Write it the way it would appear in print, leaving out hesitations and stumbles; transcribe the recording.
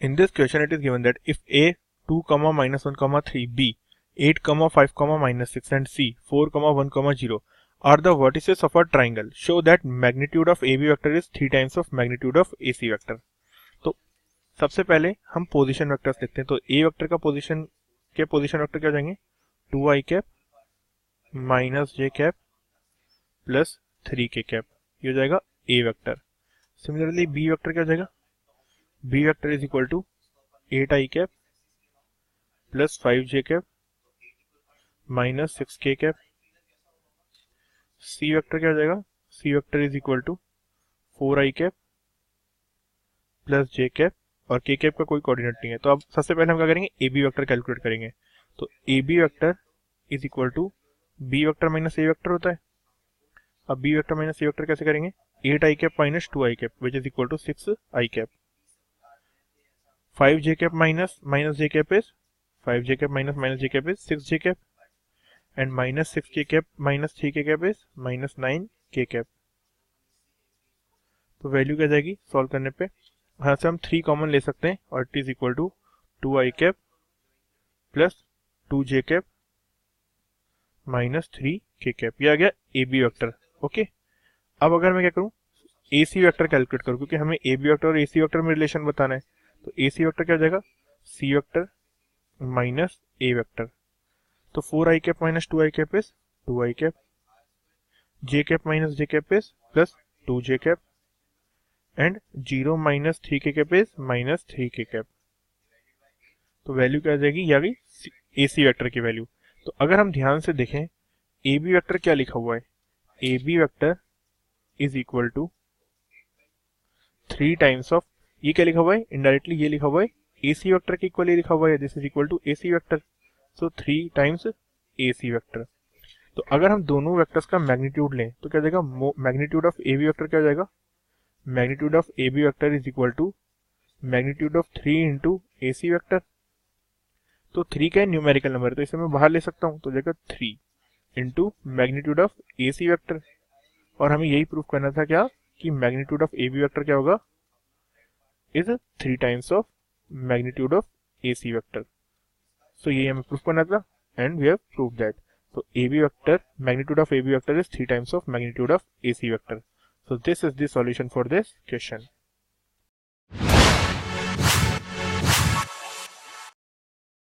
In this question, it is given that if A 2, minus 1, 3, B 8, 5, minus 6 and C 4, 1, 0 are the vertices of a triangle, show that magnitude of AB vector is 3 times of magnitude of AC vector. तो सबसे पहले हम position vectors देखते हैं. तो A vector का position vector क्या हो जाएंगे 2i cap minus j cap plus 3k cap, ये हो जाएगा A vector. Similarly B vector क्या हो जाएगा B vector is equal to 8i cap plus 5j cap minus 6k cap. C vector क्या हो जाएगा C vector is equal to 4i cap plus j cap और k कैप का कोई coordinate नहीं है. तो अब सबसे पहले हम क्या करेंगे AB वेक्टर कैलकुलेट करेंगे. तो AB vector is equal to B vector minus A vector होता है. अब B vector minus A vector कैसे करेंगे 8i cap minus 2i cap which is equal to 6i cap. 5j cap minus j cap is 5j cap minus j cap is 6j cap and minus 6k cap minus 3k cap is minus 9k cap. तो value क्या जाएगी solve करने पे, यहाँ से हम 3 common ले सकते हैं और it is equal to 2i cap plus 2j cap minus 3k cap. ये आ गया AB वेक्टर. ओके, अब अगर मैं क्या करूँ AC वेक्टर कैलकुलेट करूँ, क्योंकि हमें AB वेक्टर और AC वेक्टर में रिलेशन बताना है. तो AC वेक्टर क्या हो जाएगा C vector minus A vector. तो 4i cap minus 2i cap is 2i cap, j cap minus j cap is plus 2j cap and 0 minus 3k cap is minus 3k cap. तो value क्या आ जाएगी, ये आ गई AC vector की value. तो अगर हम ध्यान से देखें AB वेक्टर क्या लिखा हुआ है, AB vector is equal to 3 times of, ये क्या लिखा हुआ है इनडायरेक्टली ये लिखा हुआ है AC वेक्टर के इक्वल लिखा हुआ है, this is equal to AC vector. So 3 times AC vector. तो अगर हम दोनों वेक्टर्स का मैग्नीट्यूड लें तो क्या जाएगा मैग्नीट्यूड ऑफ AB वेक्टर क्या हो जाएगा magnitude of AB vector is equal to magnitude of 3 into AC vector. तो 3 का न्यूमेरिकल नंबर है तो इसे मैं बाहर ले सकता हूँ, तो जाएगा 3 into magnitude of AC vector. और हमें यही प्रूफ करना था क्या कि मैग्नीट्यूड ऑफ AB वेक्टर क्या होगा is 3 times of magnitude of AC vector. So ये हमें प्रूफ करना था and we have proved that. So AB vector, magnitude of AB vector is 3 times of magnitude of AC vector. So this is the solution for this question.